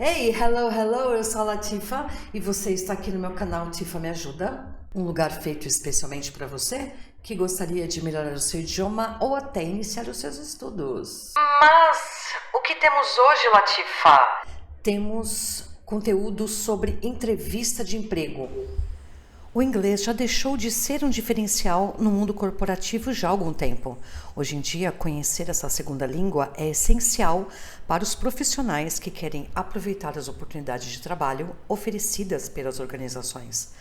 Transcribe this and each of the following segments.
Hey, hello, hello, eu sou a Latifa e você está aqui no meu canal Tifa Me Ajuda, um lugar feito especialmente para você que gostaria de melhorar o seu idioma ou até iniciar os seus estudos. Mas o que temos hoje, Latifa? Temos conteúdo sobre entrevista de emprego. O inglês já deixou de ser um diferencial no mundo corporativo já há algum tempo. Hoje em dia, conhecer essa segunda língua é essencial para os profissionais que querem aproveitar as oportunidades de trabalho oferecidas pelas organizações.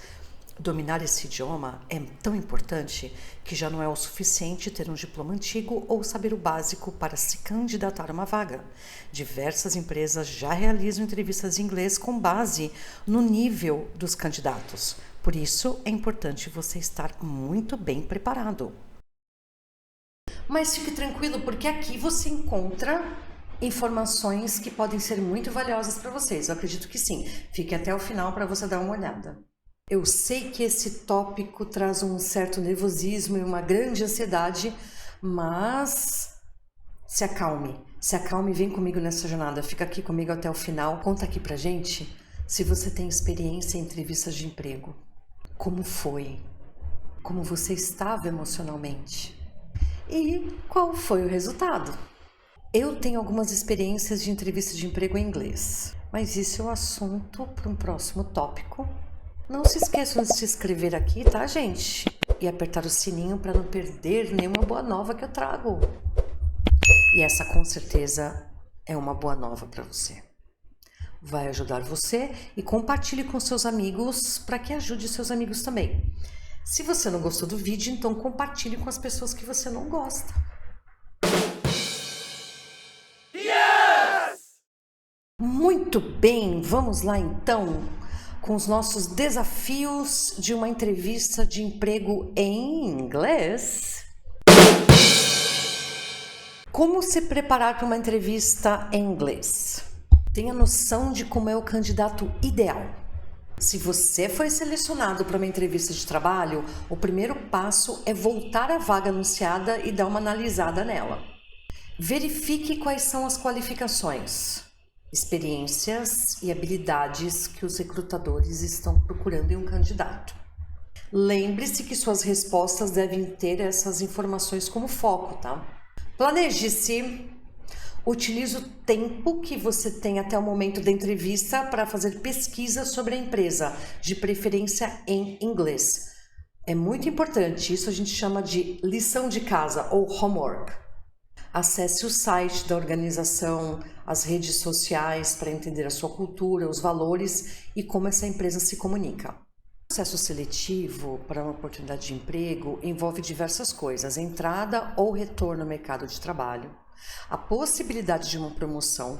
Dominar esse idioma é tão importante que já não é o suficiente ter um diploma antigo ou saber o básico para se candidatar a uma vaga. Diversas empresas já realizam entrevistas em inglês com base no nível dos candidatos. Por isso, é importante você estar muito bem preparado. Mas fique tranquilo, porque aqui você encontra informações que podem ser muito valiosas para vocês. Eu acredito que sim. Fique até o final para você dar uma olhada. Eu sei que esse tópico traz um certo nervosismo e uma grande ansiedade, mas se acalme e vem comigo nessa jornada. Fica aqui comigo até o final. Conta aqui pra gente se você tem experiência em entrevistas de emprego. Como foi? Como você estava emocionalmente? E qual foi o resultado? Eu tenho algumas experiências de entrevista de emprego em inglês, mas isso é o assunto para um próximo tópico. Não se esqueçam de se inscrever aqui, tá, gente? E apertar o sininho para não perder nenhuma boa nova que eu trago. E essa com certeza é uma boa nova para você. Vai ajudar você e compartilhe com seus amigos para que ajude seus amigos também. Se você não gostou do vídeo, então compartilhe com as pessoas que você não gosta. Yes! Muito bem, vamos lá então com os nossos desafios de uma entrevista de emprego em inglês. Como se preparar para uma entrevista em inglês? Tenha noção de como é o candidato ideal. Se você foi selecionado para uma entrevista de trabalho, o primeiro passo é voltar à vaga anunciada e dar uma analisada nela. Verifique quais são as qualificações, experiências e habilidades que os recrutadores estão procurando em um candidato. Lembre-se que suas respostas devem ter essas informações como foco, tá? Planeje-se. Utilize o tempo que você tem até o momento da entrevista para fazer pesquisa sobre a empresa, de preferência em inglês. É muito importante, isso a gente chama de lição de casa ou homework. Acesse o site da organização, as redes sociais para entender a sua cultura, os valores e como essa empresa se comunica. O processo seletivo para uma oportunidade de emprego envolve diversas coisas: entrada ou retorno ao mercado de trabalho, a possibilidade de uma promoção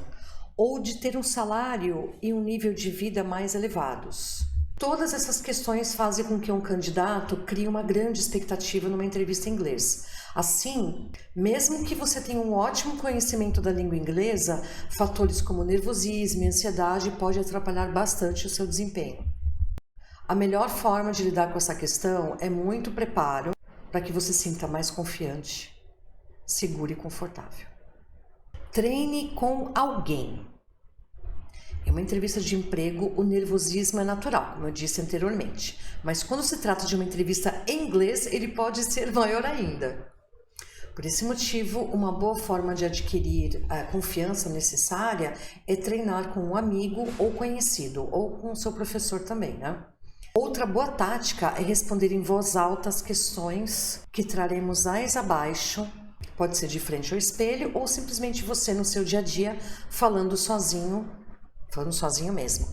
ou de ter um salário e um nível de vida mais elevados. Todas essas questões fazem com que um candidato crie uma grande expectativa numa entrevista em inglês. Assim, mesmo que você tenha um ótimo conhecimento da língua inglesa, fatores como nervosismo e ansiedade podem atrapalhar bastante o seu desempenho. A melhor forma de lidar com essa questão é muito preparo para que você se sinta mais confiante, seguro e confortável. Treine com alguém. Em uma entrevista de emprego, o nervosismo é natural, como eu disse anteriormente. Mas quando se trata de uma entrevista em inglês, ele pode ser maior ainda. Por esse motivo, uma boa forma de adquirir a confiança necessária é treinar com um amigo ou conhecido, ou com o seu professor também, né? Outra boa tática é responder em voz alta as questões que traremos mais abaixo. Pode ser de frente ao espelho ou simplesmente você no seu dia a dia falando sozinho mesmo.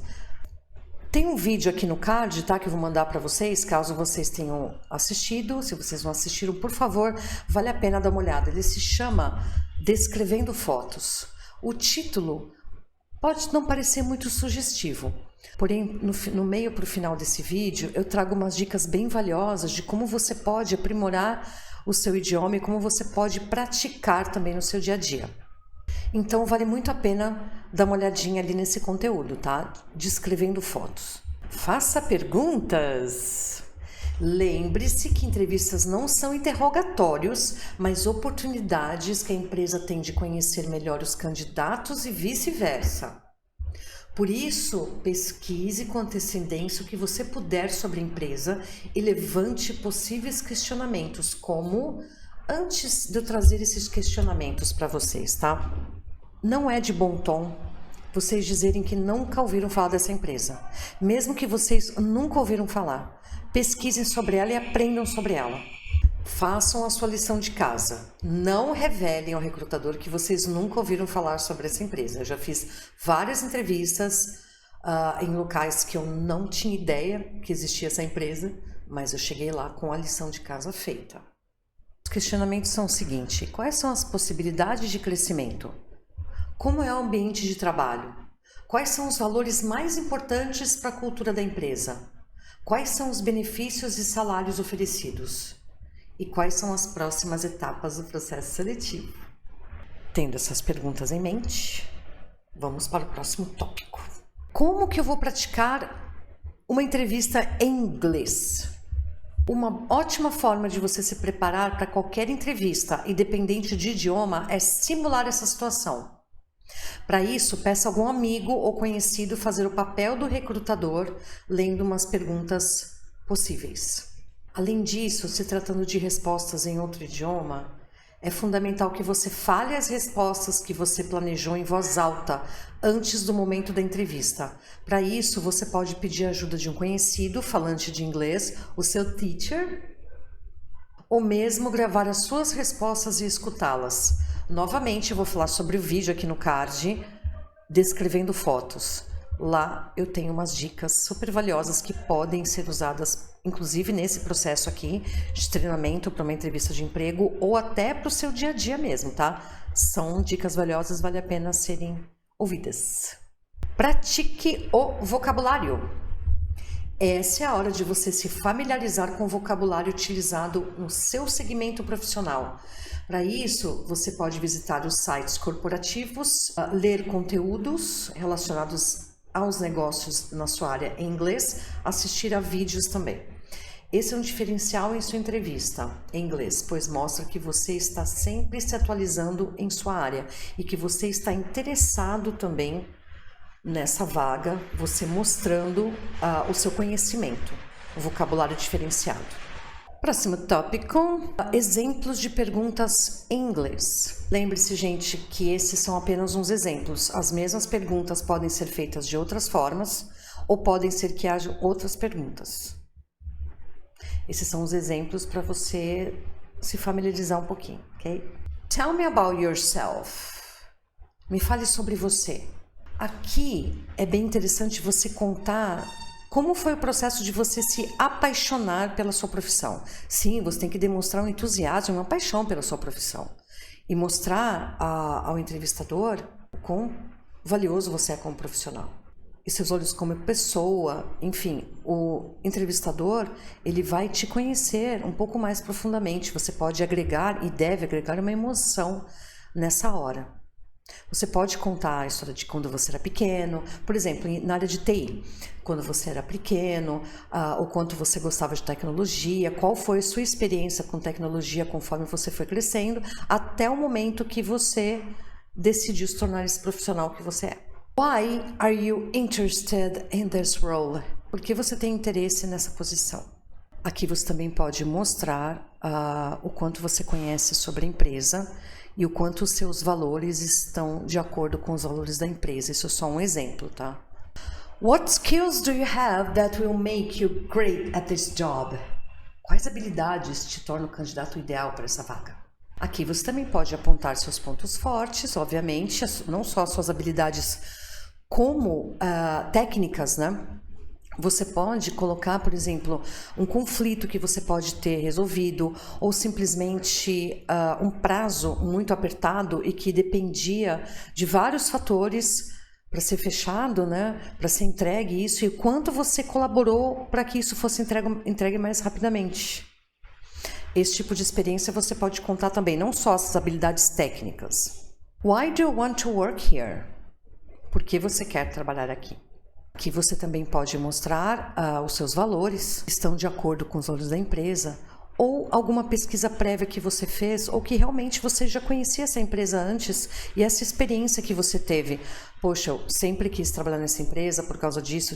Tem um vídeo aqui no card, tá, que eu vou mandar para vocês, caso vocês tenham assistido. Se vocês não assistiram, por favor, vale a pena dar uma olhada. Ele se chama Descrevendo Fotos. O título pode não parecer muito sugestivo, porém, no meio para o final desse vídeo, eu trago umas dicas bem valiosas de como você pode aprimorar o seu idioma e como você pode praticar também no seu dia a dia. Então, vale muito a pena dar uma olhadinha ali nesse conteúdo, tá? Descrevendo fotos. Faça perguntas! Lembre-se que entrevistas não são interrogatórios, mas oportunidades que a empresa tem de conhecer melhor os candidatos e vice-versa. Por isso, pesquise com antecedência o que você puder sobre a empresa e levante possíveis questionamentos, como antes de eu trazer esses questionamentos para vocês, tá? Não é de bom tom vocês dizerem que nunca ouviram falar dessa empresa. Mesmo que vocês nunca ouviram falar, pesquisem sobre ela e aprendam sobre ela. Façam a sua lição de casa. Não revelem ao recrutador que vocês nunca ouviram falar sobre essa empresa. Eu já fiz várias entrevistas em locais que eu não tinha ideia que existia essa empresa, mas eu cheguei lá com a lição de casa feita. Os questionamentos são o seguinte: quais são as possibilidades de crescimento? Como é o ambiente de trabalho? Quais são os valores mais importantes para a cultura da empresa? Quais são os benefícios e salários oferecidos? E quais são as próximas etapas do processo seletivo? Tendo essas perguntas em mente, vamos para o próximo tópico. Como que eu vou praticar uma entrevista em inglês? Uma ótima forma de você se preparar para qualquer entrevista, independente de idioma, é simular essa situação. Para isso, peça algum amigo ou conhecido fazer o papel do recrutador, lendo umas perguntas possíveis. Além disso, se tratando de respostas em outro idioma, é fundamental que você fale as respostas que você planejou em voz alta antes do momento da entrevista. Para isso, você pode pedir a ajuda de um conhecido falante de inglês, o seu teacher, ou mesmo gravar as suas respostas e escutá-las. Novamente, eu vou falar sobre o vídeo aqui no card, descrevendo fotos. Lá eu tenho umas dicas super valiosas que podem ser usadas, inclusive nesse processo aqui de treinamento para uma entrevista de emprego ou até para o seu dia a dia mesmo, tá? São dicas valiosas, vale a pena serem ouvidas. Pratique o vocabulário. Essa é a hora de você se familiarizar com o vocabulário utilizado no seu segmento profissional. Para isso, você pode visitar os sites corporativos, ler conteúdos relacionados aos negócios na sua área em inglês, assistir a vídeos também. Esse é um diferencial em sua entrevista em inglês, pois mostra que você está sempre se atualizando em sua área e que você está interessado também nessa vaga, você mostrando o seu conhecimento, o vocabulário diferenciado. Próximo tópico, exemplos de perguntas em inglês. Lembre-se, gente, que esses são apenas uns exemplos. As mesmas perguntas podem ser feitas de outras formas ou podem ser que haja outras perguntas. Esses são os exemplos para você se familiarizar um pouquinho, ok? Tell me about yourself. Me fale sobre você. Aqui é bem interessante você contar como foi o processo de você se apaixonar pela sua profissão. Sim, você tem que demonstrar um entusiasmo, uma paixão pela sua profissão. E mostrar ao entrevistador o quão valioso você é como profissional. E seus olhos como pessoa, enfim, o entrevistador, ele vai te conhecer um pouco mais profundamente. Você pode agregar e deve agregar uma emoção nessa hora. Você pode contar a história de quando você era pequeno, por exemplo, na área de TI, quando você era pequeno, o quanto você gostava de tecnologia, qual foi a sua experiência com tecnologia conforme você foi crescendo, até o momento que você decidiu se tornar esse profissional que você é. Why are you interested in this role? Por que você tem interesse nessa posição? Aqui você também pode mostrar o quanto você conhece sobre a empresa e o quanto os seus valores estão de acordo com os valores da empresa. Isso é só um exemplo, tá? What skills do you have that will make you great at this job? Quais habilidades te tornam o candidato ideal para essa vaga? Aqui você também pode apontar seus pontos fortes, obviamente, não só as suas habilidades como técnicas, né? Você pode colocar, por exemplo, um conflito que você pode ter resolvido ou simplesmente um prazo muito apertado e que dependia de vários fatores para ser fechado, né? Para ser entregue isso e o quanto você colaborou para que isso fosse entregue mais rapidamente. Esse tipo de experiência você pode contar também, não só essas habilidades técnicas. Why do you want to work here? Por que você quer trabalhar aqui? Aqui você também pode mostrar os seus valores, estão de acordo com os valores da empresa, ou alguma pesquisa prévia que você fez, ou que realmente você já conhecia essa empresa antes e essa experiência que você teve. Poxa, eu sempre quis trabalhar nessa empresa por causa disso,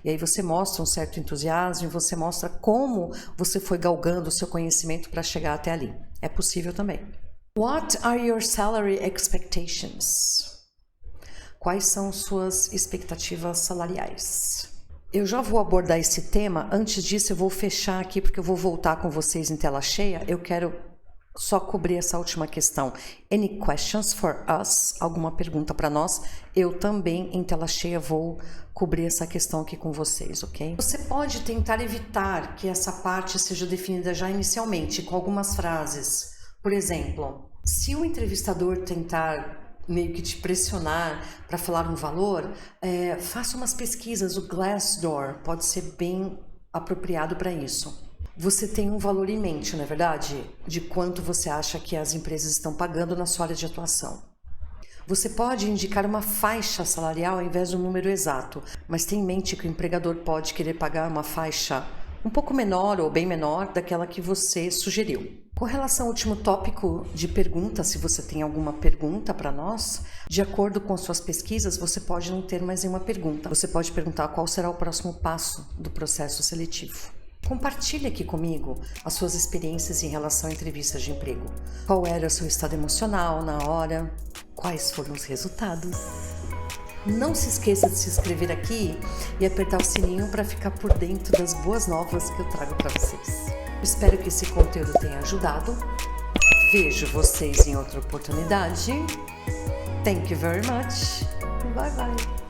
e aí você mostra um certo entusiasmo e você mostra como você foi galgando o seu conhecimento para chegar até ali. É possível também. What are your salary expectations? Quais são suas expectativas salariais? Eu já vou abordar esse tema. Antes disso, eu vou fechar aqui, porque eu vou voltar com vocês em tela cheia. Eu quero só cobrir essa última questão. Any questions for us? Alguma pergunta para nós? Eu também, em tela cheia, vou cobrir essa questão aqui com vocês, ok? Você pode tentar evitar que essa parte seja definida já inicialmente, com algumas frases. Por exemplo, se o entrevistador tentar meio que te pressionar para falar um valor, faça umas pesquisas. O Glassdoor pode ser bem apropriado para isso. Você tem um valor em mente, não é verdade? De quanto você acha que as empresas estão pagando na sua área de atuação. Você pode indicar uma faixa salarial ao invés de um número exato, mas tenha em mente que o empregador pode querer pagar uma faixa um pouco menor ou bem menor daquela que você sugeriu. Com relação ao último tópico de pergunta, se você tem alguma pergunta para nós, de acordo com suas pesquisas, você pode não ter mais nenhuma pergunta. Você pode perguntar qual será o próximo passo do processo seletivo. Compartilhe aqui comigo as suas experiências em relação a entrevistas de emprego. Qual era o seu estado emocional na hora? Quais foram os resultados? Não se esqueça de se inscrever aqui e apertar o sininho para ficar por dentro das boas novas que eu trago para vocês. Espero que esse conteúdo tenha ajudado. Vejo vocês em outra oportunidade. Thank you very much. Bye bye.